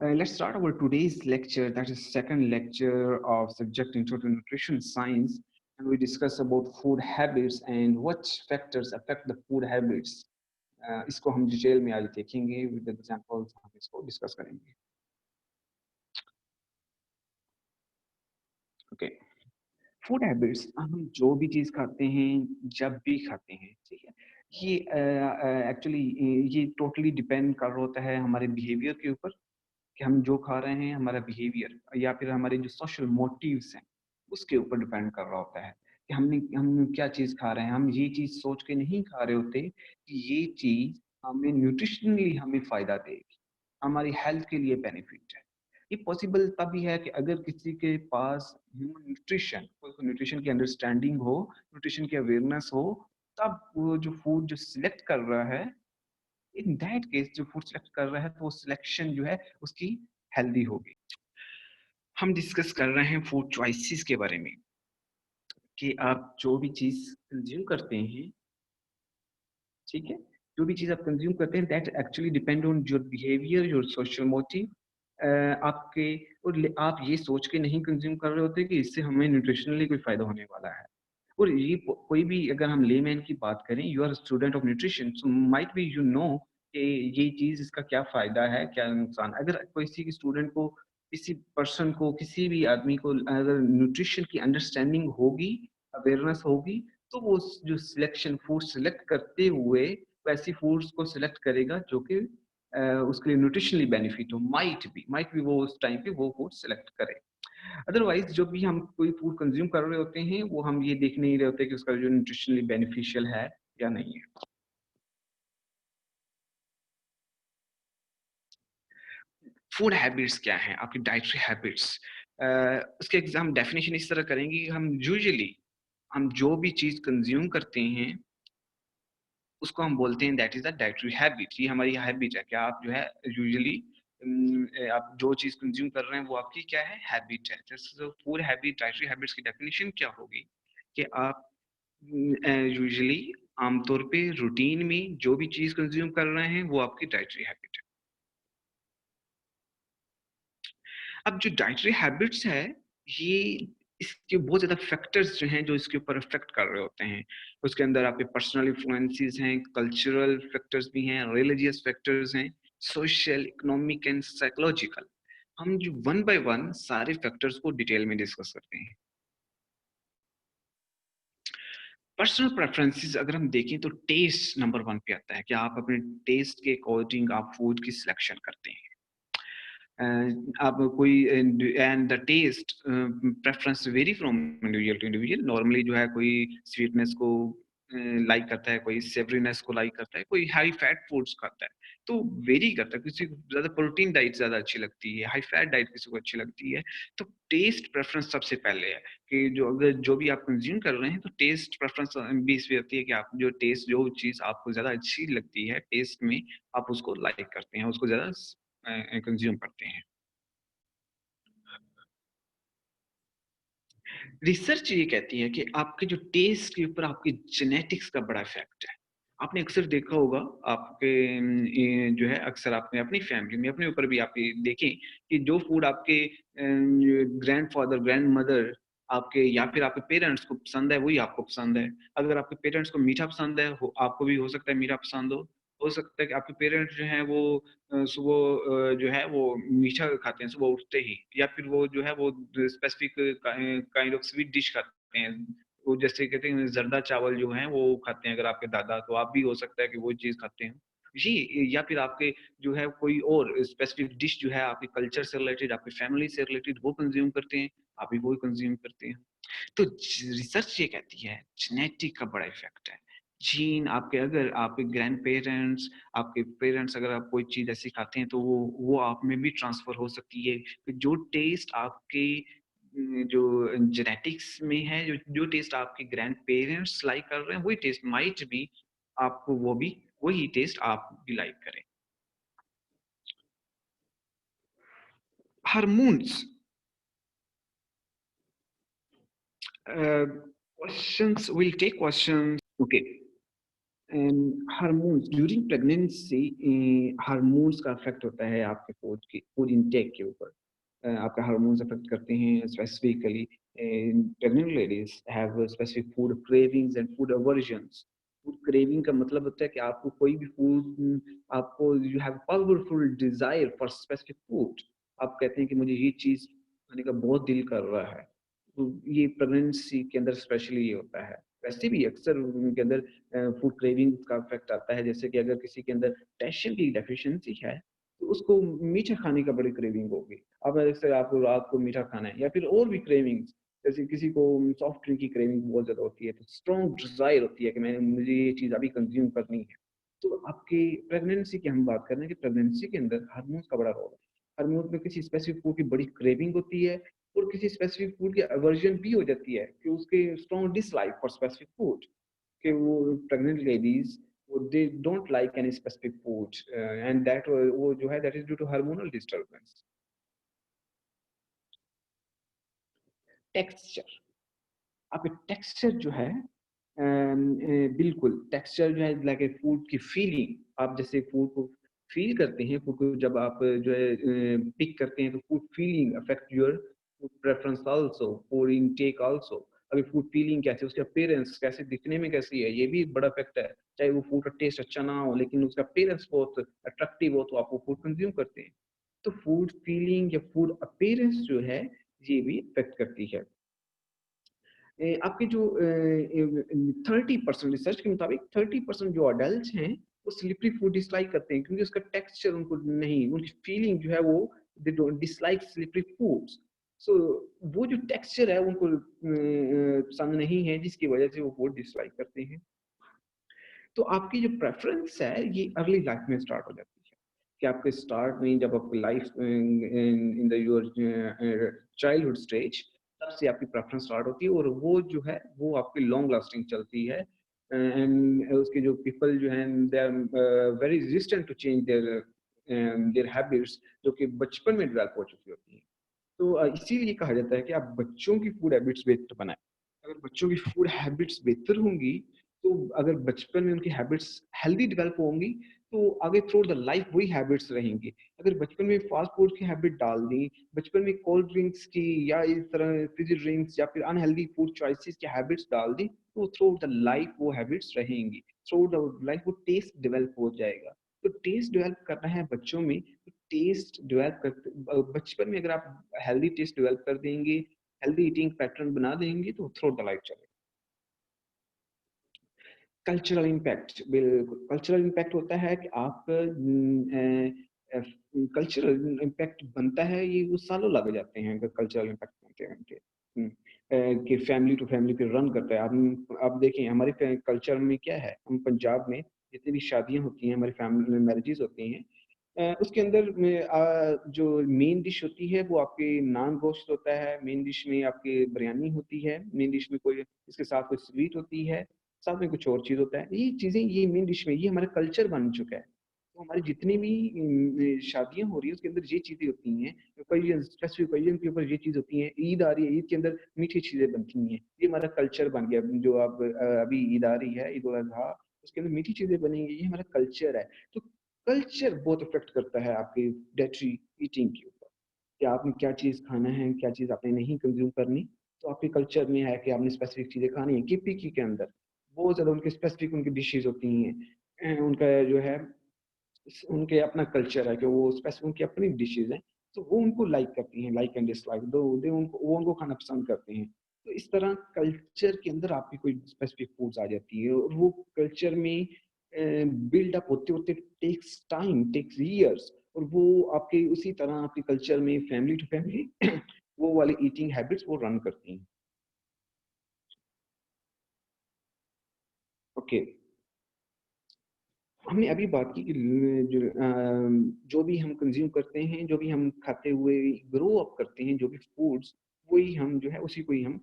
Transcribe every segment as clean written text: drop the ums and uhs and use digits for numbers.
Let's start our today's lecture. That is second lecture of subject Intro to Nutrition Science, and we discuss about food habits and what factors affect the food habits. इसको हम detail में आज देखेंगे with examples हम इसको discuss करेंगे. Okay, food habits हम जो भी चीज खाते हैं जब भी खाते हैं, ठीक है, ये एक्चुअली ये टोटली डिपेंड कर रहा होता है हमारे बिहेवियर के ऊपर कि हम जो खा रहे हैं हमारा बिहेवियर या फिर हमारे जो सोशल मोटिव्स हैं उसके ऊपर डिपेंड कर रहा होता है कि हम क्या चीज़ खा रहे हैं. हम ये चीज़ सोच के नहीं खा रहे होते कि ये चीज़ हमें न्यूट्रिशनली हमें फ़ायदा देगी, हमारी हेल्थ के लिए बेनिफिट है. ये पॉसिबल तभी है कि अगर किसी के पास ह्यूमन न्यूट्रिशन कोई न्यूट्रिशन की अंडरस्टैंडिंग हो, न्यूट्रिशन की अवेयरनेस हो, तब वो जो फूड जो सिलेक्ट कर रहा है, इन दैट केस जो फूड सिलेक्ट कर रहा है तो वो सिलेक्शन जो है उसकी हेल्दी होगी. हम डिस्कस कर रहे हैं फूड चॉइसेस के बारे में कि आप जो भी चीज कंज्यूम करते हैं, ठीक है, जो भी चीज आप कंज्यूम करते हैं that actually depend on your behaviour, your social motive. आपके और आप ये सोच के नहीं कंज्यूम कर रहे होते कि इससे हमें न्यूट्रिशनली कोई फायदा होने वाला है. और ये कोई भी अगर हम लेमैन की बात करें, you are student of nutrition so might be you know कि ये चीज इसका क्या फायदा है क्या नुकसान. अगर किसी की स्टूडेंट को, किसी पर्सन को, किसी भी आदमी को अगर न्यूट्रिशन की अंडरस्टैंडिंग होगी, अवेयरनेस होगी, तो वो जो सिलेक्शन फूड सिलेक्ट करते हुए वैसी फूड्स को सिलेक्ट करेगा जो कि उसके लिए न्यूट्रिशनली बेनिफिट हो. माइट बी वो उस टाइम पे वो फूड सिलेक्ट करे. अदरवाइज जो भी हम कोई फूड कंज्यूम कर रहे होते हैं वो हम ये देख नहीं रहे होते कि उसका जो न्यूट्रिशनली बेनिफिशियल है या नहीं है. फूड हैबिट्स क्या हैं, आपकी डाइटरी हैबिट्स. उसके एग्जाम डेफिनेशन इस तरह करेंगे कि हम जो भी चीज कंज्यूम करते हैं उसको हम बोलते हैं that is the dietary habit. ये हमारी हैबिट है कि आप जो है यूजुअली आप जो चीज कंज्यूम कर रहे हैं वो आपकी क्या है, हैबिट है. जैसे फूड हैबिट, डाइटरी हैबिट्स की डेफिनेशन क्या होगी कि आप यूजुअली आमतौर पे रूटीन में जो भी चीज कंज्यूम कर रहे हैं वो आपकी डाइटरी हैबिट है. अब जो डाइटरी हैबिट्स है, ये इसके बहुत ज्यादा फैक्टर्स जो हैं जो इसके ऊपर इफेक्ट कर रहे होते हैं. उसके अंदर आपके पर्सनल इन्फ्लुएंसेस हैं, कल्चरल फैक्टर्स भी हैं, रिलीजियस फैक्टर्स हैं, सोशल, इकोनॉमिक एंड साइकोलॉजिकल. हम जो वन बाय वन सारे फैक्टर्स को डिटेल में डिस्कस करते हैं. पर्सनल प्रेफरेंसेस अगर हम देखें तो टेस्ट नंबर वन पे आता है कि आप अपने टेस्ट के अकॉर्डिंग आप फूड की सिलेक्शन करते हैं. आप कोई and the taste preference vary from individual to individual. Normally जो है कोई स्वीटनेस को लाइक करता है, कोई सेवरीनेस को लाइक करता है, कोई हाई फैट फूड्स खाता है. तो वेरी करता है, किसी को ज्यादा प्रोटीन डाइट ज्यादा अच्छी लगती है, हाई फैट डाइट किसी को अच्छी लगती है. तो टेस्ट प्रेफरेंस सबसे पहले है कि जो भी आप कंज्यूम कर रहे हैं तो टेस्ट प्रेफरेंस बेस पे होती है कि आप जो टेस्ट जो चीज आपको ज्यादा अच्छी लगती है टेस्ट में आप उसको लाइक करते हैं, उसको ज्यादा कंज्यूम करते हैं. रिसर्च ये कहती है कि आपके जो टेस्ट के ऊपर आपके जेनेटिक्स का बड़ा इफेक्ट है. आपने अक्सर देखा होगा आपके ये जो है अक्सर आपने अपनी फैमिली में अपने ऊपर भी आप ये देखें कि जो फूड आपके ग्रैंडफादर ग्रैंड मदर आपके या फिर आपके पेरेंट्स को पसंद है वही आपको पसंद है. अगर आपके पेरेंट्स को मीठा पसंद है आपको भी हो सकता है मीठा पसंद हो सकता है कि आपके पेरेंट्स जो हैं वो सुबह जो है वो मीठा खाते हैं सुबह उठते ही, या फिर वो जो है वो specific kind of sweet dish खाते हैं. वो जैसे कहते हैं जर्दा चावल जो हैं वो खाते हैं अगर आपके दादा, तो आप भी हो सकता है कि वो चीज़ खाते हैं. जी, या फिर आपके जो है कोई और स्पेसिफिक डिश जो है आपके कल्चर से रिलेटेड, आपकी फैमिली से रिलेटेड वो कंज़्यूम करते हैं, आप भी वही कंज़्यूम करते हैं. तो रिसर्च ये कहती है जेनेटिक का बड़ा इफेक्ट है. जीन आपके अगर आपके ग्रैंड पेरेंट्स, आपके पेरेंट्स अगर आप कोई चीज ऐसी खाते हैं तो वो आप में भी ट्रांसफर हो सकती है. कि जो टेस्ट आपके जो जेनेटिक्स में है, जो टेस्ट आपके ग्रैंड पेरेंट्स लाइक कर रहे हैं वही टेस्ट माइट भी आपको वो भी वही टेस्ट आप भी लाइक करें. Hormones, questions, we'll take questions. Okay. Hormones during pregnancy, hormones का इफ़ेक्ट होता है आपके फूड इनटेक के ऊपर। आपका हार्मोन्स अफ़ेक्ट करते हैं specifically. Pregnant ladies have specific food cravings and food aversions. Food craving का मतलब होता है कि आपको कोई भी आपको you have powerful desire for specific food. आप कहते हैं कि मुझे ये चीज़ खाने का बहुत दिल कर रहा है। तो ये प्रेगनेंसी के अंदर स्पेशली ये होता है। वैसे भी अक्सर उनके अंदर फूड क्रेविंग का इफ़ेक्ट आता है, जैसे कि अगर किसी के अंदर पोटेशियम की डेफिशिएंसी है, तो उसको मीठा खाने का बड़ी क्रेविंग होगी। अब जैसे आपको रात को मीठा खाना है या फिर और भी क्रेविंग्स, जैसे किसी को सॉफ्ट ड्रिंक की क्रेविंग बहुत ज़्यादा होती है, तो स्ट्रॉन्ग डिज़ायर होती है कि मुझे ये चीज़ अभी कंज़्यूम करनी है। तो आपकी प्रेगनेंसी की हम बात कर रहे हैं कि प्रेगनेंसी के अंदर हार्मोन्स का बड़ा रोल है। हार्मोन्स में किसी स्पेसिफिक फूड की बड़ी क्रेविंग होती है और किसी स्पेसिफिक फूड की अवर्जन भी हो जाती है कि उसके strong dislike for specific food, कि वो प्रेग्नेंट लेडीज वो they don't like any specific food, and that वो जो है that is due to hormonal disturbance. Texture, आपके टेक्सचर जो है बिल्कुल टेक्सचर जो है लाइक ए फूड की फीलिंग, आप जैसे फूड को फील करते हैं, फूड को जब आप जो है पिक करते हैं, तो food feeling affect your food preference also, food intake also. अभी फूड फीलिंग कैसे, उसकी अपीयरेंस कैसे, दिखने में कैसी है, ये भी एक बड़ा फैक्ट है। चाहे वो फूड का टेस्ट अच्छा ना हो, लेकिन उसका अपीयरेंस बहुत अट्रैक्टिव हो, तो आप वो फूड कंज्यूम करते हैं। तो फूड फीलिंग या फूड अपीयरेंस जो है, ये भी अफेक्ट करती है। आपके जो 30% रिसर्च के मुताबिक 30% जो अडल्ट हैं, वो स्लिपरी फूड डिसलाइक करते हैं, क्योंकि उसका टेक्सचर उनको नहीं, उनकी फीलिंग जो है वो they don't dislike slippery foods. So वो जो टेक्सचर है उनको पसंद नहीं है, जिसकी वजह से वो फूड डिसलाइक करते हैं। तो आपकी जो प्रेफ़रेंस है, ये अर्ली लाइफ़ में स्टार्ट हो जाती है, कि आपके स्टार्ट में जब आपकी life in in the your childhood stage, तब से आपकी प्रेफ़रेंस स्टार्ट होती है और वो जो है, वो आपकी लॉन्ग लास्टिंग चलती है। एंड उसके जो पीपल जो हैं, they are very resistant to change their habits, जो कि बचपन में डेवलप हो चुकी होती हैं। तो इसीलिए कहा जाता है कि आप बच्चों की फूड हैबिट्स बेहतर बनाएँ। अगर बच्चों की फूड हैबिट्स बेहतर होंगी, तो अगर बचपन में उनकी हैबिट्स हेल्दी डेवलप होंगी, तो आगे थ्रू द लाइफ वही हैबिट्स रहेंगी। अगर बचपन में फास्ट फूड की हैबिट डाल दी, बचपन में कोल्ड ड्रिंक्स की या इस तरह फिज़ी ड्रिंक्स या फिर अनहेल्दी फूड चॉइसेस की हैबिट्स डाल दी, तो थ्रू द लाइफ वो हैबिट्स रहेंगी। थ्रू द लाइफ वो टेस्ट डेवलप हो जाएगा। तो टेस्ट डेवलप करना है बच्चों में, तो टेस्ट डेवलप करते बचपन में अगर आप हेल्दी टेस्ट डेवलप कर देंगे, हेल्दी ईटिंग पैटर्न बना देंगे, तो थ्रू द लाइफ चलेगा। कल्चरल इम्पैक्ट, बिल्कुल, कल्चरल इम्पैक्ट होता है कि आप कल्चरल इम्पैक्ट बनता है, ये वो सालों लग जाते हैं अगर कल्चरल इम्पैक्ट बनते-बनते। कि फैमिली टू फैमिली फिर रन करता है। आप देखें हमारे कल्चर में क्या है, हम पंजाब में जितनी भी शादियाँ होती हैं, हमारी फैमिली में मैरिजेज़ होती हैं, उसके अंदर में जो मेन डिश होती है वो आपके नान गोश्त होता है, मेन डिश में आपकी बिरयानी होती है, मेन डिश में कोई इसके साथ कोई स्वीट होती है, साथ में कुछ और चीज़ होता है। ये चीज़ें ये मेन डिश में ये हमारा कल्चर बन चुका है। तो हमारी जितनी भी शादियाँ हो रही हैं उसके अंदर ये चीज़ें होती हैं। ओकेजन स्पेसिफिक ओकेजन के ऊपर ये चीज़ होती हैं। ईद आ रही है, ईद के अंदर मीठी चीज़ें बनती हैं। ये हमारा कल्चर बन गया। जो अब अभी ईद आ रही है, ईद उल अज़हा, उसके अंदर मीठी चीज़ें बनेंगी, ये हमारा कल्चर है। तो कल्चर बहुत इफ़ेक्ट करता है आपकी डाइटरी ईटिंग के ऊपर, कि आपने क्या चीज़ खाना है, क्या चीज़ आपने नहीं कंज़्यूम करनी। तो आपके कल्चर में है कि आपने स्पेसिफिक चीज़ें खानी है। केपीके के अंदर बहुत ज़्यादा उनके स्पेसिफिक उनकी डिशेज़ होती हैं। उनका जो है उनके अपना कल्चर है कि वो स्पेसिफिक उनकी अपनी डिशेज़ हैं, तो वो उनको लाइक करती हैं, लाइक एंड डिसलाइक दो दे उनको वो उनको खाना पसंद करते हैं। तो इस तरह कल्चर के अंदर आपकी कोई स्पेसिफिक फूड्स आ जाती है और वो कल्चर में बिल्ड अप होते-होते टेक्स टाइम, टेक्स ईयर्स, और वो आपके उसी तरह आपके कल्चर में फैमिली टू फैमिली वो वाली ईटिंग हैबिट्स वो रन करती हैं। ओके। हमने अभी बात की कि जो भी हम कंज़्यूम करते हैं, जो भी हम खाते हुए ग्रो अप करते हैं, जो भी फूड्स, वही हम जो है उसी को ही हम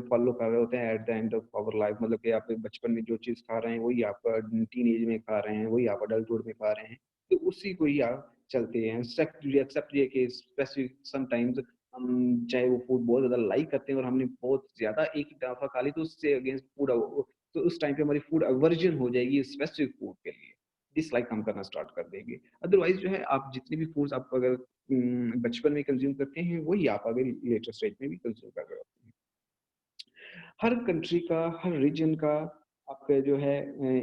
फ़ॉलो कर रहे होते हैं at the end of our life. मतलब कि आप बचपन में जो चीज़ खा रहे हैं, वही आप टीनेज में खा रहे हैं, वही आप अडल्टहुड में खा रहे हैं। तो उसी को ही आप चलते हैं। एक्सेप्ट ये कि स्पेसिफिक समटाइम्स हम चाहे वो फूड बहुत ज़्यादा लाइक करते हैं और हमने बहुत ज़्यादा एक ही दफ़ा खा ली, तो उससे अगेंस्ट फूड तो उस टाइम पे हमारी फूड अवर्जन हो जाएगी स्पेसिफिक फूड के लिए, डिसलाइक हम करना स्टार्ट कर देंगे। अदरवाइज़ जो है आप जितने भी फूड्स आप अगर बचपन में कंज़्यूम करते हैं, वही आप अगर लेटर स्टेज में भी कंज़्यूम कर रहे होते हैं। हर कंट्री का, हर रीजन का आपका जो है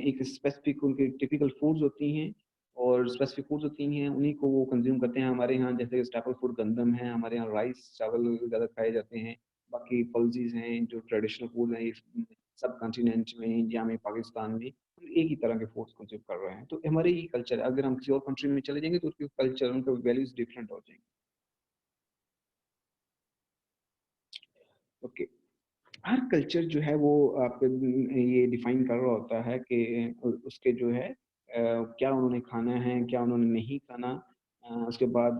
एक स्पेसिफिक उनकी टिपिकल फूड्स होती हैं और स्पेसिफिक फूड्स होती हैं, उन्हीं को वो कंज़्यूम करते हैं। हमारे यहाँ जैसे स्टेपल फूड गंदम है, हमारे यहाँ राइस, चावल ज़्यादा खाए जाते हैं। बाकी पल्सीज़ हैं, जो ट्रेडिशनल फूड हैं इस सब कॉन्टिनेंट में, इंडिया में, पाकिस्तान में, हम एक ही तरह के फूड्स कंज़्यूम कर रहे हैं। तो हमारे ये कल्चर है, अगर हम किसी और कंट्री में चले जाएँगे तो उसके कल्चर, उनके वैल्यूज़ डिफरेंट हो जाएँगे। ओके। हर कल्चर जो है वो ये डिफाइन कर रहा होता है कि उसके जो है क्या उन्होंने खाना है, क्या उन्होंने नहीं खाना। उसके बाद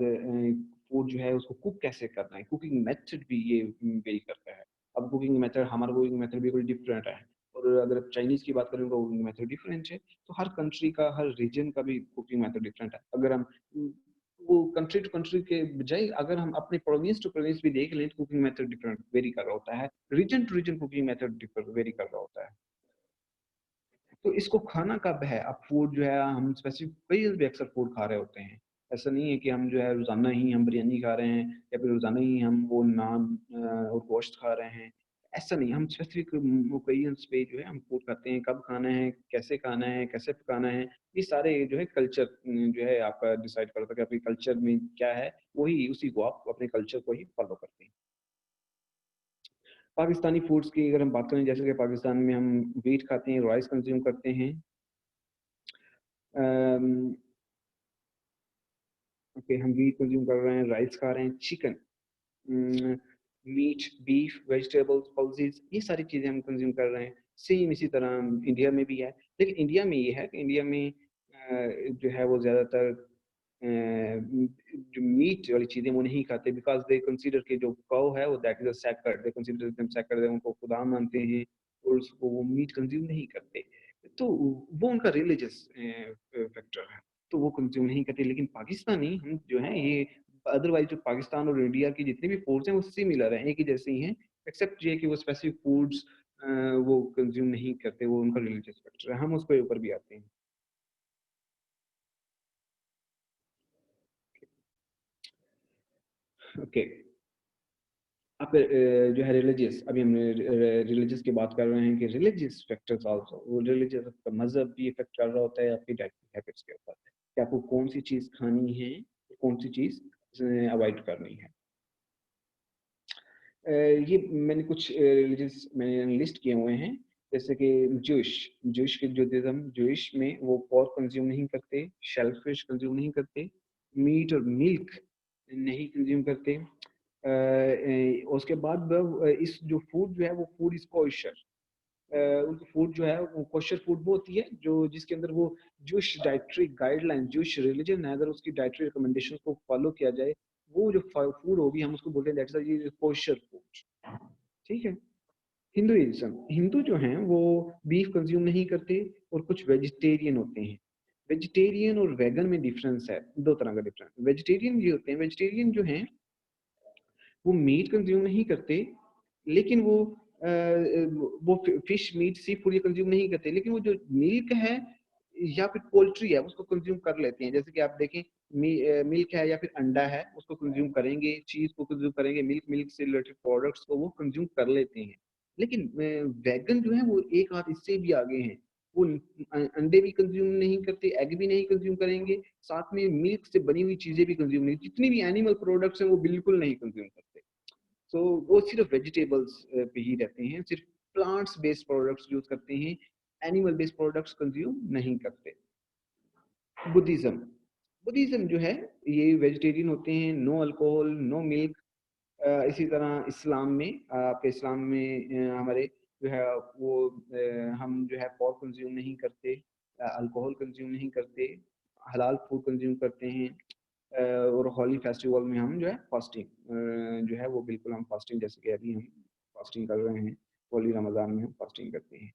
फूड जो है उसको कुक कैसे करना है, कुकिंग मेथड भी ये वेरी करता है। अब कुकिंग मेथड, हमारा कुकिंग मेथड बिल्कुल डिफरेंट है और अगर आप चाइनीज़ की बात करें उनका कुकिंग मेथड डिफरेंट है। तो हर कंट्री का, हर रीजन का भी कुकिंग मेथड डिफरेंट है। अगर हम वो कंट्री टू कंट्री के बजाय अगर हम अपने प्रोविंस टू प्रोविंस भी देख लें तो कुकिंग मेथड डिफरेंट वेरी कर रहा होता है। Region to region cooking method differ vary कर रहा होता है। तो इसको खाना कब है? अब फूड जो है हम स्पेसिफिक कई भी अक्सर फूड खा रहे होते हैं। ऐसा नहीं है कि हम जो है रोज़ाना ही हम बिरयानी खा रहे हैं या फिर रोज़ाना ही हम वो नान और गोश्त खा रहे हैं। ऐसा नहीं, हम स्पेसिफिक ओकेजन्स पे जो है हम फूड खाते हैं, कब खाना है, कैसे पकाना है, ये सारे जो है कल्चर जो है आपका डिसाइड करता है कि आपके कल्चर में क्या है, वही उसी को आप अपने कल्चर को ही फॉलो करते हैं। पाकिस्तानी फूड्स की अगर हम बात करें, जैसे कि पाकिस्तान में हम व्हीट खाते हैं, राइस कंज़्यूम करते हैं। अम, ओके, हम व्हीट कंज़्यूम कर रहे हैं, राइस खा रहे हैं, चिकन, उम, मीट, बीफ, वेजिटेबल्स, पल्सेस, ये सारी चीज़ें हम कंज़्यूम कर रहे हैं। सेम इसी तरह इंडिया में भी है। लेकिन इंडिया में ये है कि इंडिया में जो है वो ज़्यादातर जो मीट वाली चीज़ें वो नहीं खाते, बिकॉज़ दे कंसीडर कि जो काऊ है वो that is a sacred, they consider them sacred, उनको खुदा मानते हैं और उसको वो मीट कंज़्यूम नहीं करते। तो वो उनका रिलिजियस फैक्टर है, तो वो कंज़्यूम नहीं करते। लेकिन पाकिस्तानी हम जो हैं ये अदरवाइज़ जो पाकिस्तान और इंडिया की जितनी भी फूड्स हैं वो सिमिलर हैं, एक ही जैसे ही हैं, एक्सेप्ट ये कि वो स्पेसिफिक फूड्स वो कंज़्यूम नहीं करते, वो उनका रिलिजियस फैक्टर है। हम उसके ऊपर भी आते हैं। ओके। आप जो है रिलिजियस, अभी हमने रिलिजियस की बात कर रहे हैं कि रिलिजियस फैक्टर्स आल्सो, वो रिलिजियस आपका मज़हब भी इफ़ेक्ट कर रहा होता है आपकी डाइटरी हैबिट्स के ऊपर, कि आपको कौन-सी चीज़ खानी है, कौन-सी चीज़ अवॉइड करनी है। ये मैंने कुछ रिलीजियस मैंने लिस्ट किए हुए हैं, जैसे कि ज्यूइश ज्यूइश के जुडाइज़्म ज्यूइश में वो पोर्क कंज़्यूम नहीं करते, शेलफिश कंज़्यूम नहीं करते, मीट और मिल्क नहीं कंज़्यूम करते। उसके बाद इस जो फूड जो है वो फूड इज़ कोशर। उनकी फूड जो है वो कोशर फूड वो होती है जो जिसके अंदर वो Jewish dietary guideline, Jewish religion है, अगर उसकी डाइटरी रिकमेंडेशंस को फॉलो किया जाए, वो जो फूड होगी हम उसको बोलते हैं दैट्स ये कोशर फूड। ठीक है? हिंदुइज़्म, हिंदू जो हैं वो बीफ कंज़्यूम नहीं करते और कुछ वेजिटेरियन होते हैं। वेजिटेरियन और वेगन में डिफरेंस है, 2 तरह का डिफरेंस। वेजिटेरियन ये होते हैं, वेजिटेरियन जो हैं वो मीट कंज़्यूम नहीं करते, लेकिन वो फिश, मीट, सी फूड ये कंज़्यूम नहीं करते, लेकिन वो जो मिल्क है या फिर पोल्ट्री है, उसको कंज़्यूम कर लेते हैं। जैसे कि आप देखें मिल्क है या फिर अंडा है, उसको कंज़्यूम करेंगे, चीज़ को कंज़्यूम करेंगे, मिल्क से रिलेटेड प्रोडक्ट्स को वो कंज़्यूम कर लेते हैं। लेकिन वेगन जो है वो एक हाथ इससे भी आगे हैं। वो अंडे भी कंज़्यूम नहीं करते, एग भी नहीं कंज़्यूम करेंगे, साथ में मिल्क से बनी हुई चीज़ें भी कंज़्यूम नहीं, जितनी भी एनिमल प्रोडक्ट्स हैं वो बिल्कुल नहीं कंज़्यूम करते। सो वो सिर्फ़ वेजिटेबल्स पे ही रहते हैं, सिर्फ़ प्लांट्स बेस्ड प्रोडक्ट्स यूज़ करते हैं, एनिमल बेस्ड प्रोडक्ट्स कंज़्यूम नहीं करते। बुद्धिज़्म, बुद्धिज़्म जो है ये वेजिटेरियन होते हैं, नो अल्कोहल, नो मिल्क। इसी तरह इस्लाम में आपके इस्लाम में हमारे जो है वो हम जो है पोर्क कंज़्यूम नहीं करते, अल्कोहल कंज़्यूम नहीं करते, हलाल फूड कंज़्यूम करते हैं। और होली फेस्टिवल में हम जो है फास्टिंग जो है वो बिल्कुल हम फास्टिंग, जैसे कि अभी हम फास्टिंग कर रहे हैं, होली रमज़ान में हम फास्टिंग करते हैं।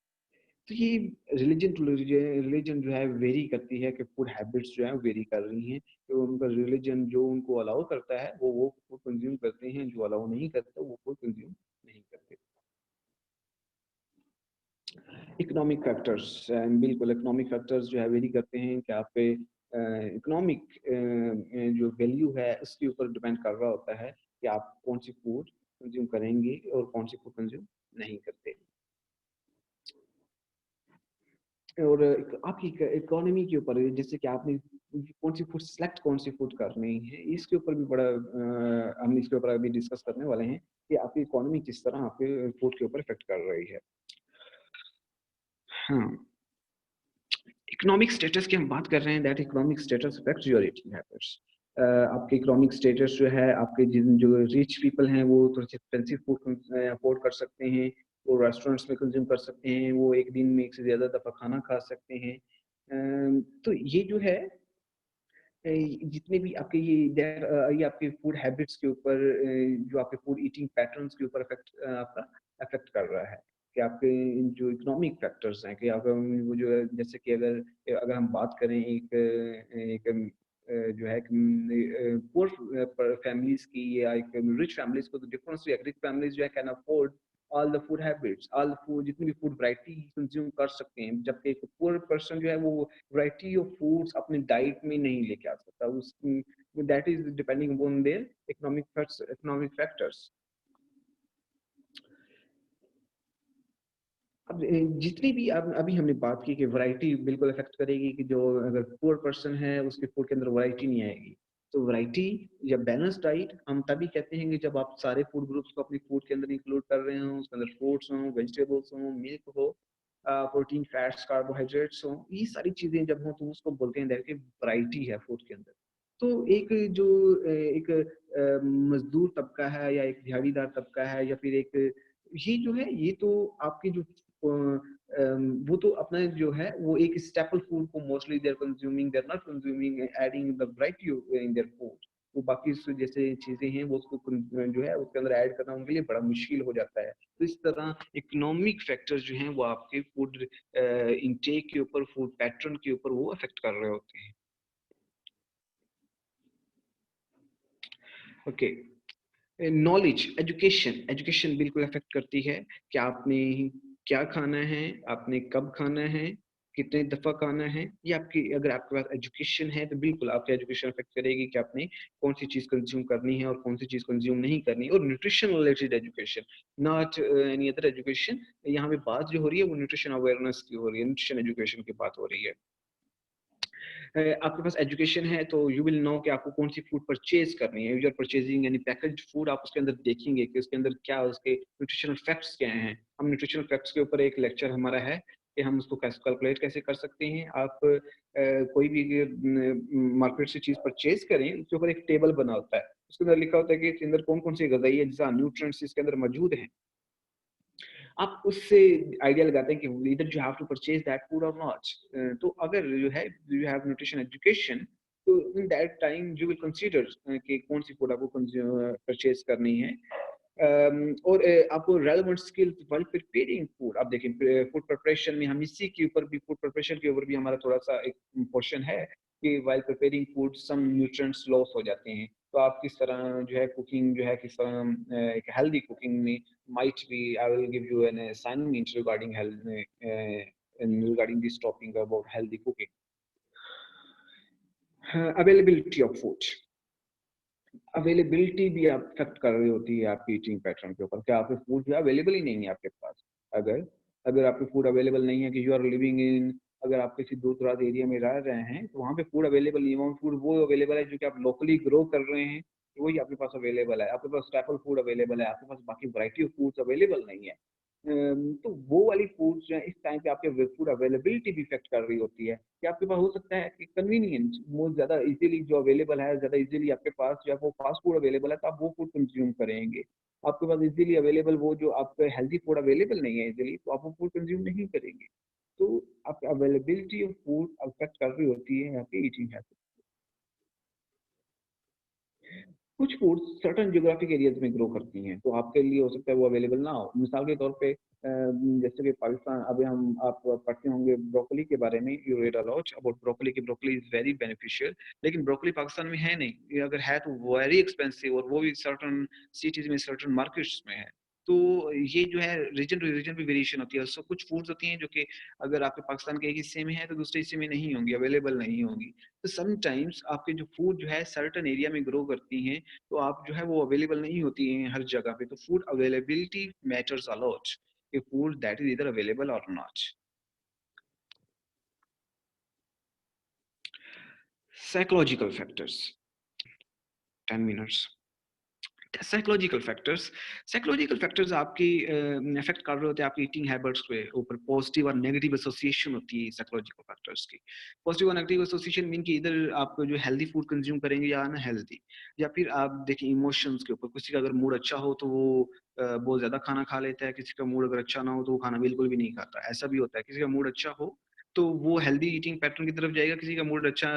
तो ये रिलीजन टू रिलीजन जो है वेरी करती है कि फूड हैबिट्स जो है वेरी कर रही हैं। तो उनका रिलीजन जो उनको अलाउ करता है वो फूड कंज़्यूम करते हैं, जो अलाउ नहीं करता वो फूड कंज़्यूम नहीं करते। इकोनॉमिक फैक्टर्स, बिल्कुल इकोनॉमिक फैक्टर्स जो है वेरी करते हैं कि आप पे इकोनॉमिक जो वैल्यू है उसके ऊपर डिपेंड कर रहा होता है कि आप कौन सी फूड कंज्यूम करेंगे और कौन सी फूड कंज्यूम नहीं करते। और आपकी इकोनॉमी के ऊपर जैसे कि आपने कौन सी फूड सेलेक्ट कौन सी फूड करनी है, इसके ऊपर भी बड़ा हम इसके ऊपर अभी डिस्कस करने वाले हैं कि आपकी इकोनॉमी किस तरह आपके फूड के ऊपर इफेक्ट कर रही है। हाँ, इकोनॉमिक स्टेटस की हम बात कर रहे हैं, that economic status affects your eating habits. आपके इकोनॉमिक स्टेटस जो है, आपके जिन जो रिच पीपल हैं वो थोड़े से एक्सपेंसिव फूड अफोर्ड कर सकते हैं, वो रेस्टोरेंट्स में कंज्यूम कर सकते हैं, वो एक दिन में एक से ज़्यादा दफ़ा खाना खा सकते हैं। तो ये जो है जितने भी आपके ये आपके फूड हैबिट्स के ऊपर जो आपके फूड ईटिंग पैटर्न्स के ऊपर आपका अफेक्ट कर रहा है कि आपके जो इकोनॉमिक फैक्टर्स हैं कि अगर वो जो है जैसे कि अगर अगर हम बात करें एक एक जो है पुअर फैमिलीज की या एक रिच फैमिलीज को, तो डिफरेंस रिच फैमिलीज जो है can afford all the food habits, all food जितनी भी फूड वैरायटी कंज्यूम कर सकते हैं, जबकि एक पुअर पर्सन जो है वो वैरायटी ऑफ फूड्स अपने डाइट में नहीं लेके आ सकता। उस that is depending upon their economic factors. अब जितनी भी अब अभी हमने बात की कि वैरायटी बिल्कुल अफेक्ट करेगी कि जो अगर पुअर पर्सन है उसके फूड के अंदर वैरायटी नहीं आएगी। तो वैरायटी या बैलेंस डाइट हम तभी कहते हैं कि जब आप सारे फूड ग्रुप्स को अपनी फूड के अंदर इंक्लूड कर रहे हो, उसके अंदर फ्रूट्स हो, वेजिटेबल्स हो, मिल्क हो, प्रोटीन, फैट्स, कार्बोहाइड्रेट्स हो, ये सारी चीजें जब हो तो उसको बोलते हैं दैट वैरायटी है फूड के अंदर। तो एक जो एक मजदूर तबका है या एक दिहाड़ीदार तबका है या फिर एक ये जो है ये तो आपकी जो वो तो अपना जो है वो एक स्टेपल फूड को mostly they are not consuming adding the variety in their food. वो बाकी जैसे चीजें हैं वो उसको जो है उसके अंदर ऐड करना उनके लिए बड़ा मुश्किल हो जाता है। तो इस तरह इकोनॉमिक फैक्टर्स जो हैं वो आपके फूड इनटेक के ऊपर, फूड पैटर्न के ऊपर वो अफेक्ट कर रहे होते हैं। ओके, नॉलेज, एजुकेशन, एजुकेशन बिल्कुल अफेक्ट करती है कि आपने क्या खाना है, आपने कब खाना है, कितने दफा खाना है। ये आपकी अगर आपके पास एजुकेशन है तो बिल्कुल आपकी एजुकेशन अफेक्ट करेगी कि आपने कौन सी चीज कंज्यूम करनी है और कौन सी चीज कंज्यूम नहीं करनी। और nutrition related education, not any other education. यहाँ पे बात जो हो रही है वो न्यूट्रिशन अवेयरनेस की हो रही है, न्यूट्रिशन एजुकेशन की बात हो रही है। आपके पास एजुकेशन है तो यू विल नो कि आपको कौन सी फूड परचेज करनी है। यू आर परचेजिंग यानी पैकेज्ड फूड, आप उसके अंदर देखेंगे कि उसके अंदर क्या उसके न्यूट्रिशनल फैक्ट्स क्या हैं। हम न्यूट्रिशनल फैक्ट्स के ऊपर एक लेक्चर हमारा है कि हम उसको कैसे कैलकुलेट कैसे कर सकते हैं। आप कोई भी मार्केट से चीज परचेज करें, उसके ऊपर एक टेबल बना होता है, उसके अंदर लिखा होता है कि इसके अंदर कौन कौन सी गजाई अज्जा न्यूट्रिएंट्स इसके अंदर मौजूद हैं। आप उससे आइडिया लगाते हैं कि इधर you have to purchase that food और नॉट। तो अगर जो है यू हैव न्यूट्रिशन एजुकेशन, तो in that time you will consider कि कौन सी फूड आपको परचेज करनी है। और आपको relevant skills while preparing food, आप देखें फूड प्रिपरेशन में हम इसी के ऊपर भी, फूड प्रिपरेशन के ऊपर भी हमारा थोड़ा सा एक पोर्शन है कि व्हाइल प्रिपेयरिंग फूड सम न्यूट्रिएंट्स लॉस हो जाते हैं। तो आप किस तरह जो है कुकिंग जो है किस तरह एक हेल्दी कुकिंग में might be I will give you an assignment regarding health and regarding this topic about healthy cooking. Availability of food, availability भी अफेक्ट कर रही होती है आपकी ईटिंग पैटर्न के ऊपर, क्या आपके फूड जो है अवेलेबल ही नहीं है आपके पास। अगर अगर आपके फूड अवेलेबल नहीं है कि यू आर लिविंग इन, अगर आप किसी दूर दराज एरिया में रह रहे हैं तो वहाँ पे फूड अवेलेबल नहीं है, वहाँ फूड वो अवेलेबल है जो कि आप लोकली ग्रो कर रहे हैं, तो वही आपके पास अवेलेबल है। आपके पास स्टेपल फूड अवेलेबल है, आपके पास बाकी वैरायटी ऑफ फूड्स अवेलेबल नहीं है। तो वो वाली फूड्स जो है इस टाइम पे आपके फूड अवेलेबिलिटी भी इफेक्ट कर रही होती है कि आपके पास हो सकता है कि कन्वीनियंस वो ज़्यादा इजीली जो अवेलेबल है, ज़्यादा इजीली आपके पास जो है वो फास्ट फूड अवेलेबल है, तो आप वो फूड कंज्यूम करेंगे। आपके पास इजीली अवेलेबल वो जो आपका हेल्दी फूड अवेलेबल नहीं है इजीली, तो आप वो फूड कंज्यूम नहीं करेंगे। तो आपकी अवेलेबिलिटी ऑफ फूड अफेक्ट कर रही होती है आपकी ईटिंग हैबिट। कुछ फूड्स सर्टेन ज्योग्राफिक एरियाज में ग्रो करती हैं, तो आपके लिए हो सकता है वो अवेलेबल ना हो। मिसाल के तौर पे जैसे कि पाकिस्तान, अभी हम आप पढ़ते होंगे ब्रोकली के बारे में, you read a lot about broccoli की ब्रोकली इज वेरी बेनिफिशियल, लेकिन ब्रोकली पाकिस्तान में है नहीं। ये अगर है तो वेरी एक्सपेंसिव, और वो भी सर्टेन सिटीज में, सर्टेन मार्केट्स में है। तो ये जो है रीजन टू रीजन भी वेरिएशन होती है। सो कुछ फूड्स होती हैं जो कि अगर आपके पाकिस्तान के एक हिस्से में है तो दूसरे हिस्से में नहीं होंगी, अवेलेबल नहीं होंगी। तो समटाइम्स आपके जो फूड जो है सर्टेन एरिया में ग्रो करती हैं, तो आप जो है वो अवेलेबल नहीं होती हैं हर जगह पे। तो food availability matters a lot, कि food that is either available or not. Psychological factors, 10 minutes. Psychological factors आपकी अफेक्ट कर रहे होते हैं आपकी ईटिंग हैबिट्स के ऊपर। पॉजिटिव और नेगेटिव एसोसिएशन होती है साइकोलॉजिकल फैक्टर्स की। पॉजिटिव और नेगेटिव एसोसिएशन मीन कि इधर आप जो हेल्दी फूड कंज्यूम करेंगे या अनहेल्दी, या फिर आप देखिए इमोशंस के ऊपर। किसी का अगर मूड अच्छा हो तो वो बहुत ज्यादा खाना खा लेता है, किसी का मूड अगर अच्छा ना हो तो वो खाना बिल्कुल भी नहीं खाता। ऐसा भी होता है, किसी का मूड अच्छा हो तो वो हेल्दी ईटिंग पैटर्न की तरफ जाएगा, किसी का मूड अच्छा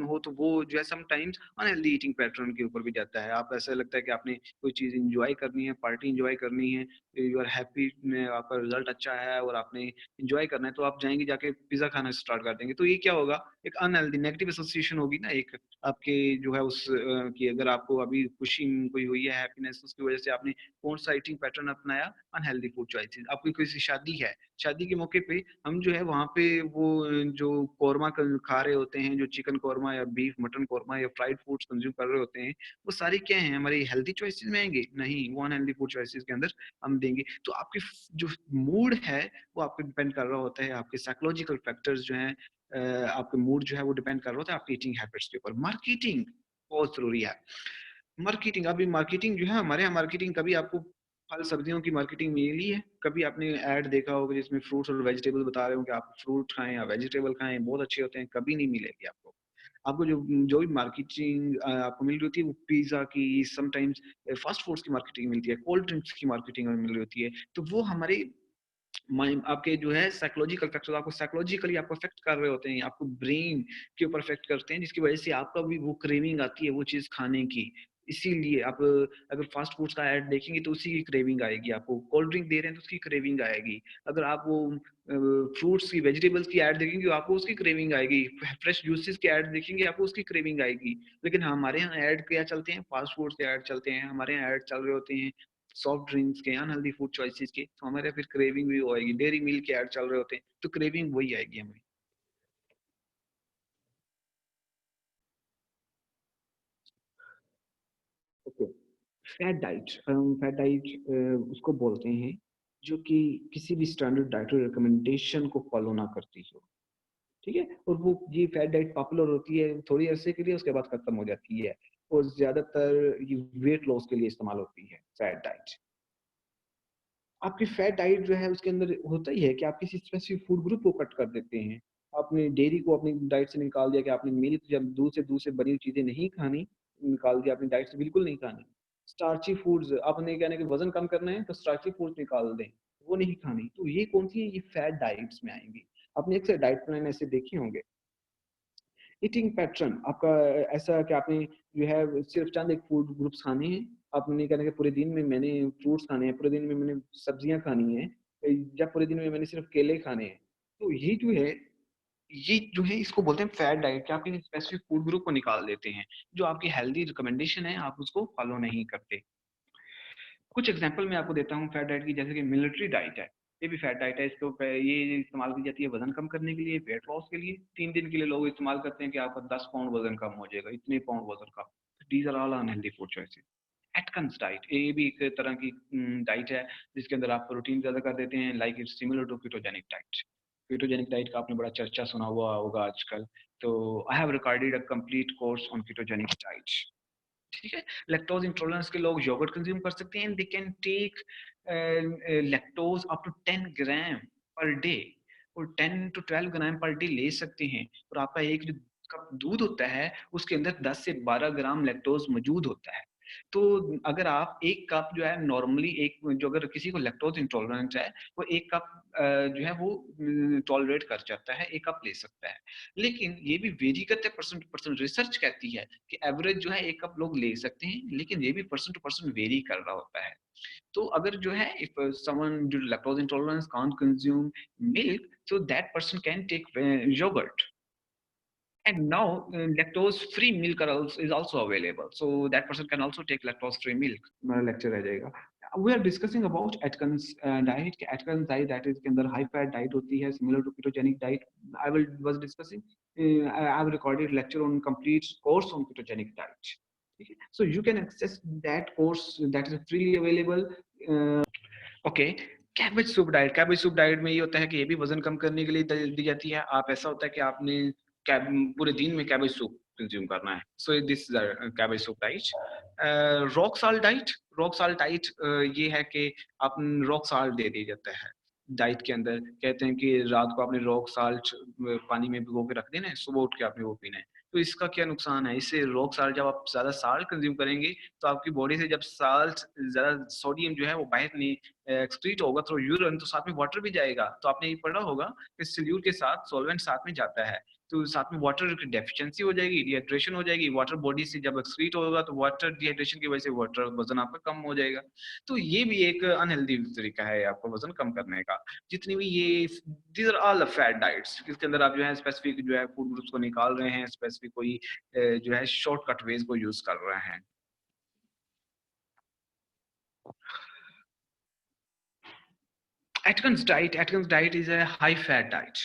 हो तो वो जो है समटाइम्स अनहेल्दी ईटिंग पैटर्न के ऊपर भी जाता है। आप ऐसा लगता है कि आपने कोई चीज़ एन्जॉय करनी है, पार्टी एन्जॉय करनी है, यू आर हैप्पी में आपका रिज़ल्ट अच्छा है और आपने एन्जॉय करना है, तो आप जाएँगे जाके पिज़्ज़ा खाना स्टार्ट कर देंगे। तो ये क्या होगा, एक अनहेल्दी नेगेटिव एसोसिएशन होगी ना एक आपके जो है उस कि अगर आपको अभी खुशी कोई हुई है, हैप्पीनेस, उसकी वज़ह से आपने कौन-सा ईटिंग पैटर्न अपनाया, अनहेल्दी फूड चॉइसेस। आपकी किसी शादी है, शादी के मौके पे हम जो है वहाँ पे वो जो कोरमा क खा रहे होते हैं, जो चिकन कोरमा या बीफ, मटन कोरमा या फ्राइड फूड्स कंज़्यूम कर रहे होते हैं, वो सारी क्या हैं, हमारी हेल्दी चॉइसेस में आएँगे? नहीं, वो अनहेल्दी फूड चॉइसेस के अंदर हम देंगे। तो आपके जो मूड है, वो आप पे डिपेंड कर रहा होता है, आपके साइकोलॉजिकल फैक्टर्स जो हैं आपका मूड जो है वो डिपेंड कर रहा होता है आपकी ईटिंग हैबिट्स के ऊपर। मार्केटिंग बहुत ज़रूरी है। मार्केटिंग, अभी मार्केटिंग जो है हमारे यहाँ मार्केटिंग कभी आपको फल सब्जियों की मार्केटिंग मिली है? कभी आपने ऐड देखा होगा जिसमें फ्रूट्स और वेजिटेबल बता रहे हो कि आप फ्रूट खाएँ या वेजिटेबल खाएँ, बहुत अच्छे होते हैं, कभी नहीं मिलेगी आपको। आपको जो जो भी मार्केटिंग आपको मिल रही होती है वो पिज़्ज़ा की, समटाइम्स फास्ट फूड्स की मार्केटिंग मिलती है, कोल्ड ड्रिंक्स की मार्केटिंग हमें मिल रही होती है। तो वो हमारे माइंड आपके जो है साइकोलॉजिकल फैक्टर्स आपको साइकोलॉजिकली आपको अफेक्ट कर रहे होते हैं, आपको ब्रेन के ऊपर अफेक्ट करते हैं, जिसकी वजह से आपका भी वो क्रेविंग आती है वो चीज़ खाने की। इसीलिए आप अगर फास्ट फूड्स का ऐड देखेंगे तो उसी की क्रेविंग आएगी आपको, कोल्ड ड्रिंक दे रहे हैं तो उसकी क्रेविंग आएगी। अगर आप वो फ्रूट्स की, वेजिटेबल्स की ऐड देखेंगे तो आपको उसकी क्रेविंग आएगी। फ्रेश जूसेस की ऐड देखेंगे आपको उसकी क्रेविंग आएगी। लेकिन हमारे यहाँ ऐड क्या चलते हैं, फास्ट फूड्स के ऐड चलते हैं, हमारे यहाँ ऐड चल रहे होते हैं सॉफ्ट ड्रिंक्स के, अनहेल्दी फूड चॉइसेस के, तो हमारे फिर क्रेविंग भी वो आएगी। डेयरी मिल्क के ऐड चल रहे होते हैं, तो क्रेविंग वही आएगी हमें। ओके, फैट डाइट उसको बोलते हैं जो कि किसी भी स्टैंडर्ड डाइटरी रिकमेंडेशन को फॉलो ना करती हो, ठीक है? और वो ये फैट डाइट पॉपुलर होती है थोड़ी अरसे के लिए, उसके बाद खत्म हो जाती है और ज़्यादातर ये वेट लॉस के लिए इस्तेमाल होती है फैट डाइट। आपकी फैट डाइट जो है उसके अंदर होता ही है कि आप किसी स्पेसिफिक फूड ग्रुप को कट कर देते हैं। आपने डेयरी को अपनी डाइट से निकाल दिया कि आपने मिल्क जब दूध से बनी हुई चीज़ें नहीं खानी, निकाल दिया, अपनी डाइट से बिल्कुल नहीं खानी। स्टार्ची फूड्स आपने कहना है कि वज़न कम करना है तो स्टार्ची फूड्स निकाल दें, वो नहीं खानी। तो ये कौन-सी है, ये फैट डाइट्स में आएँगी। आपने अक्सर डाइट प्लान ऐसे देखे होंगे। ईटिंग पैटर्न आपका ऐसा कि आपने जो है सिर्फ़ चंद एक फूड ग्रुप्स खाने हैं। आपने कहना है कि पूरे दिन में मैंने फ्रूट्स खाने हैं, पूरे दिन में मैंने सब्जियाँ खानी हैं या पूरे दिन में मैंने सिर्फ़ केले खाने हैं। तो ये जो है इसको बोलते हैं फैट डाइट कि आप किसी स्पेसिफिक फूड ग्रुप को निकाल देते हैं। जो आपकी हेल्दी रिकमेंडेशन है, आप उसको फॉलो नहीं करते। कुछ एग्ज़ाम्पल मैं आपको देता हूँ फैट डाइट की, जैसे कि मिलिट्री डाइट है। ये भी फैट डाइट है, इसको ये इस्तेमाल की जाती है वज़न कम करने के लिए, वेट लॉस के लिए। 3 दिन के लिए लोग इस्तेमाल करते हैं कि आपका 10 पाउंड वज़न कम हो जाएगा, इतने पाउंड वज़न कम। These are all unhealthy food choices. Atkins diet, ये भी एक तरह की डाइट है जिसके अंदर आप प्रोटीन ज़्यादा कर देते हैं, like it's similar to ketogenic diet. Ketogenic diet का आपने बड़ा चर्चा सुना हुआ होगा आजकल। तो I have recorded a complete course on ketogenic diet. ठीक है? लैक्टोज़ इंटॉलरेंस के लोग योगर्ट कंज़्यूम कर सकते हैं, they can take lactose up to 10 gram per day, और 10 टू 12 ग्राम पर डे ले सकते हैं। और आपका एक जो कप दूध होता है, उसके अंदर 10 से 12 ग्राम लैक्टोज़ मौजूद होता है। तो अगर आप 1 कप जो है नॉर्मली, एक जो अगर किसी को लैक्टोज़ इंटॉलरेंस है, वो 1 कप जो है वो टॉलरेट कर जाता है, 1 कप ले सकता है। लेकिन ये भी वेरी करता है पर्सन टू पर्सन। रिसर्च कहती है कि एवरेज जो है 1 कप लोग ले सकते हैं, लेकिन ये भी पर्सन टू पर्सन वेरी कर रहा होता है। तो अगर जो है if someone due to lactose intolerance can't consume milk, so that person can take yogurt. And now lactose-free milk is also available. So that person can also take lactose-free milk. हमारा lecture रह जाएगा। We are discussing about Atkins diet कि Atkins diet that is के अंदर high fat diet होती है similar to ketogenic diet. I will was discussing, I have recorded lecture on complete course on ketogenic diet. ठीक है, so you can access that course that is freely available. Okay, cabbage soup diet. Cabbage soup diet में ये होता है कि ये भी वजन कम करने के लिए दी जाती है. आप ऐसा होता है कि आपने पूरे दिन में कैबेज सूप कंज्यूम करना है. So this is cabbage soup diet. Rock salt diet. Rock salt diet ये है कि आप रॉक साल्ट दे दिया जाता है डाइट के अंदर. कहते हैं कि रात को आपने रॉक साल्ट पानी में भिगो के रख देना है, सुबह उठ के आपने वो पीना है. तो इसका क्या नुकसान है? इससे रॉक साल्ट, जब आप ज्यादा साल्ट कंज्यूम करेंगे तो आपकी बॉडी से जब साल्ट ज्यादा सोडियम जो है वो बाहर नहीं एक्सक्रीट होगा थ्रू यूरिन, तो साथ में वाटर भी जाएगा. तो आपने ये पढ़ा होगा कि सल्यूट के साथ सॉल्वेंट साथ में जाता है, तो साथ में वाटर की डेफिशिएंसी हो जाएगी, डिहाइड्रेशन हो जाएगी. वाटर बॉडी से जब एक्सक्रीट होगा तो वाटर डिहाइड्रेशन की वजह से वाटर वजन आपका कम हो जाएगा. तो ये भी एक अनहेल्दी तरीका है आपका वजन कम करने का. जितनी भी ये these are all fat diets, इसके अंदर आप जो है स्पेसिफिक जो है फूड ग्रुप्स को निकाल रहे हैं, स्पेसिफिक कोई जो है शॉर्टकट वेज को यूज कर रहे हैं. Atkins diet is a high fat diet.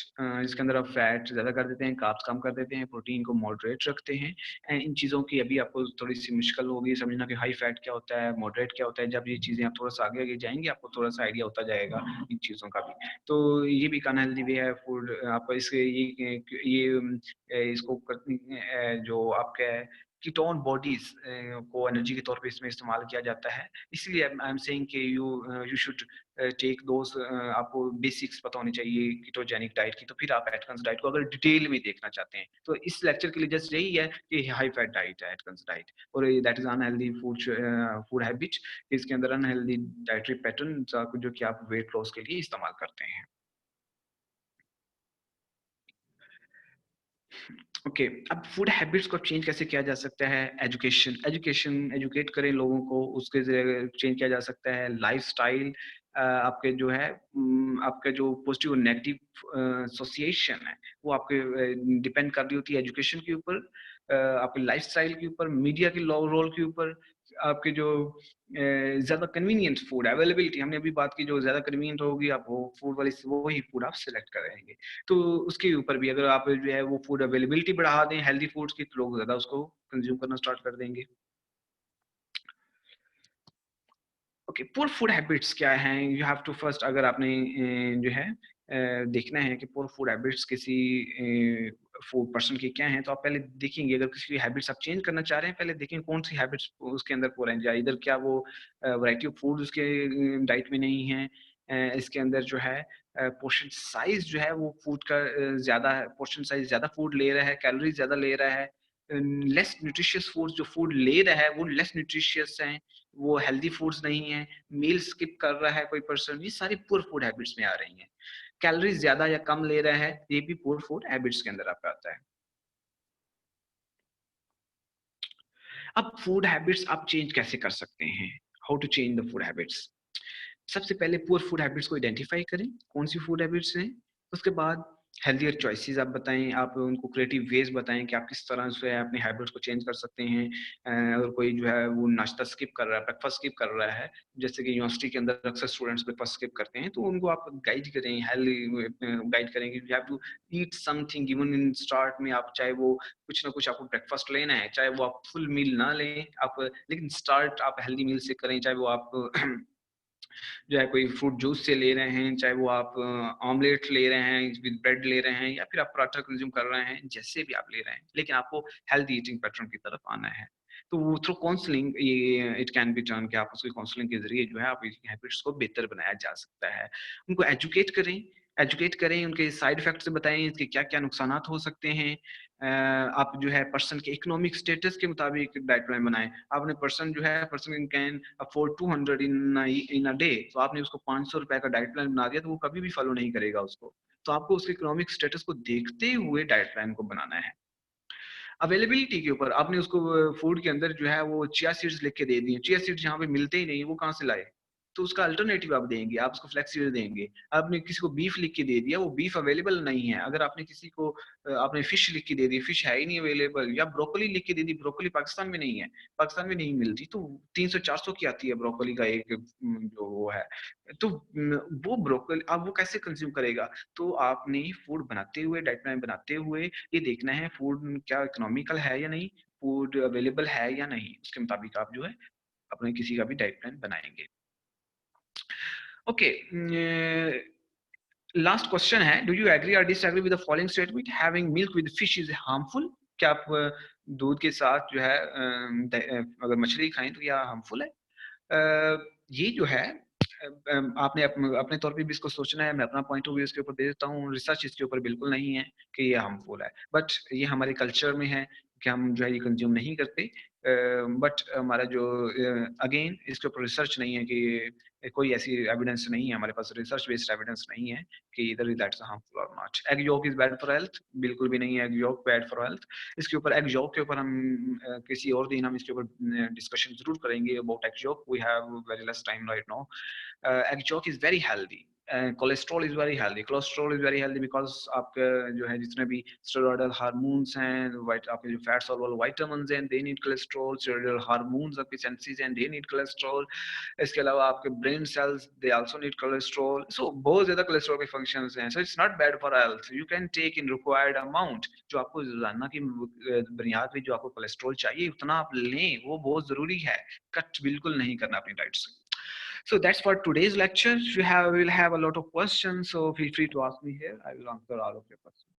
इसके अंदर आप फैट ज्यादा कर देते हैं, कार्ब्स कम कर देते हैं, प्रोटीन को मॉडरेट रखते हैं. इन चीज़ों की अभी आपको थोड़ी सी मुश्किल होगी समझना कि हाई फैट क्या होता है, मॉडरेट क्या होता है. जब ये चीज़ें आप थोड़ा सा आगे आगे जाएंगे आपको थोड़ा सा आइडिया होता जाएगा इन चीज़ों का भी. तो ये भी एक अनहेल्दी वे है फूड आपका. इसके इसको जो आपका कीटोन बॉडीज को एनर्जी के तौर पे इसमें इस्तेमाल किया जाता है. इसलिए आई एम सेइंग कि यू शुड टेक दोस. आपको बेसिक्स पता होनी चाहिए कीटोजेनिक डाइट की, तो फिर आप एटकन्स डाइट को अगर डिटेल में देखना चाहते हैं तो इस लेक्चर के लिए जस्ट यही है कि हाई फैट डाइट है एटकन्स डाइट, और that is unhealthy food habit. इसके अंदर अनहेल्दी डाइटरी पैटर्न जो कि आप वेट लॉस के लिए इस्तेमाल करते हैं. ओके, अब फूड हैबिट्स को चेंज कैसे किया जा सकता है? एजुकेशन एजुकेशन एजुकेट करें लोगों को, उसके ज़रिए चेंज किया जा सकता है. लाइफस्टाइल आपके जो है आपका जो पॉजिटिव और नेगेटिव एसोसिएशन है वो आपके डिपेंड कर रही होती है एजुकेशन के ऊपर, आपके लाइफस्टाइल के ऊपर, मीडिया के रोल के ऊपर, आपके जो ज़्यादा कन्वीनियंट फूड अवेलेबिलिटी, हमने अभी बात की, जो ज़्यादा कन्वीनियंट होगी आप वो फूड वाली वो ही फूड आप सेलेक्ट करेंगे. तो उसके ऊपर भी अगर आप जो है वो फूड अवेलेबिलिटी बढ़ा दें हेल्दी फूड्स की तो लोग ज़्यादा उसको कंज्यूम करना स्टार्ट कर देंगे. ओके, पुअर फूड हैबिट्स क्या हैं? यू हैव टू फर्स्ट, अगर आपने जो है देखना है कि पुअर फूड हैबिट्स किसी फूड पर्सन की क्या हैं, तो आप पहले देखेंगे. अगर किसी की हैबिट्स आप चेंज करना चाह रहे हैं, पहले देखें कौन सी हैबिट्स उसके अंदर पुअर हैं. या इधर क्या वो वैरायटी ऑफ फूड उसके डाइट में नहीं है, इसके अंदर जो है पोर्शन साइज जो है वो फूड का ज़्यादा है, पोर्शन साइज ज़्यादा फूड ले रहा है, कैलोरीज ज़्यादा ले रहा है, लेस न्यूट्रिशियस फूड जो फूड ले रहा है वो लेस न्यूट्रिशियस हैं, वो हेल्दी फूड्स नहीं है, मील स्किप कर रहा है कोई पर्सन, ये सारी पुअर फूड हैबिट्स में आ रही हैं. कैलोरीज ज्यादा या कम ले रहा है, ये भी पुअर फूड हैबिट्स के अंदर आपका आता है. अब फूड हैबिट्स आप चेंज कैसे कर सकते हैं? How to change the food habits? सबसे पहले पुअर फूड हैबिट्स को आइडेंटिफाई करें, कौन सी फूड हैबिट्स हैं. उसके बाद हेल्थियर चॉइसेस आप बताएं, आप उनको क्रिएटिव वेज बताएं कि आप किस तरह से अपनी हैबिट्स को चेंज कर सकते हैं. अगर कोई जो है वो नाश्ता स्किप कर रहा है, ब्रेकफास्ट स्किप कर रहा है, जैसे कि यूनिवर्सिटी के अंदर अक्सर स्टूडेंट्स ब्रेकफास्ट स्किप करते हैं, तो उनको आप गाइड करें, हेल्थ गाइड करें कि you have to eat something. Even in start में आप चाहे वो कुछ ना कुछ आपको ब्रेकफास्ट लेना है, चाहे वो आप फुल मील ना लें आप, लेकिन स्टार्ट आप हेल्दी मील से करें. चाहे वो आप जो है कोई फ्रूट जूस से ले रहे हैं, चाहे वो आप ऑमलेट ले रहे हैं विद ब्रेड ले रहे हैं, या फिर आप पराठा कंज्यूम कर रहे हैं, जैसे भी आप ले रहे हैं, लेकिन आपको हेल्दी ईटिंग पैटर्न की तरफ आना है. तो वो थ्रू काउंसलिंग ये इट कैन बी डन कि आप उसकी काउंसलिंग के जरिए जो है आप हैबिट्स को बेहतर बनाया जा सकता है. उनको एजुकेट करें, उनके साइड इफेक्ट्स बताएं, इसके क्या क्या नुकसान हो सकते हैं. आप जो है पर्सन के इकोनॉमिक स्टेटस के मुताबिक डाइट प्लान बनाएं. आपने person can afford 200 in a day, तो आपने उसको 500 रुपए का डाइट प्लान बना दिया तो वो कभी भी फॉलो नहीं करेगा उसको. तो आपको उसके इकोनॉमिक स्टेटस को देखते हुए डाइट प्लान को बनाना है. अवेलेबिलिटी के ऊपर आपने उसको फूड के अंदर जो है वो चिया सीड्स लिख के दे दिए. चिया सीड्स यहाँ पे मिलते ही नहीं, वो कहाँ से लाए? तो उसका अल्टरनेटिव आप देंगे, आप उसको फ्लेक्सिबल देंगे। आपने किसी को बीफ लिख के दे दिया, वो बीफ अवेलेबल नहीं है। अगर आपने किसी को आपने फिश लिख के दे दी, फिश है ही नहीं अवेलेबल, या ब्रोकोली लिख के दे दी, ब्रोकोली पाकिस्तान में नहीं है, पाकिस्तान में नहीं मिलती, तो 300-400 की आती है ब्रोकोली का एक जो वो है। तो वो ब्रोकोली अब वो कैसे कंज्यूम करेगा? तो आपने फूड बनाते हुए, डाइट प्लान बनाते हुए ये देखना है फूड क्या इकोनॉमिकल है या नहीं, फूड अवेलेबल है या नहीं, उसके मुताबिक आप जो है अपने किसी का भी डाइट प्लान बनाएँगे। ओके, लास्ट क्वेश्चन है, डू यू एग्री और disagree with the following statement, having milk with fish is harmful? क्या आप दूध के साथ जो है अगर मछली खाएं तो क्या हार्मफुल है? ये जो है आपने अपने तौर पे भी इसको सोचना है। मैं अपना पॉइंट ऑफ व्यू इसके ऊपर दे देता हूँ। रिसर्च इसके ऊपर बिल्कुल नहीं है कि ये हार्मफुल है, बट ये हमारे कल्चर में है कि हम जो है ये कंज्यूम नहीं करते। बट हमारा जो अगेन इसके ऊपर रिसर्च नहीं है कि कोई ऐसी एविडेंस नहीं है, हमारे पास रिसर्च बेस्ड एविडेंस नहीं है कि इधर दैट्स हार्मफुल और not. Egg yolk is bad for health, बिल्कुल भी नहीं है egg yolk bad for health. इसके ऊपर एग योक के ऊपर हम किसी और दिन हम इसके ऊपर डिस्कशन जरूर करेंगे about egg yolk. We have very less time right now. Egg yolk is very healthy. Cholesterol is very healthy, cholesterol is very healthy because आपके जो है जितने भी स्टेरॉयडल हार्मोन्स हैं, वाइट आपके जो फैट सॉल्युबल विटामिन्स हैं, they need cholesterol. Steroidal hormones आपके सेंसेस हैं, दे नीड कोलेस्ट्रॉल। इसके अलावा आपके brain cells they also need cholesterol. So बहुत ज्यादा कोलेस्ट्रॉल के फंक्शंस हैं। So it's not bad for health, you can take in required amount. जो आपको रोजाना की बुनियाद पे जो आपको कोलेस्ट्रॉल चाहिए उतना आप लें, वो बहुत जरूरी है। कट बिल्कुल नहीं करना अपनी डाइट से। So that's for today's lecture. We will have a lot of questions, so feel free to ask me here. I will answer all of your questions.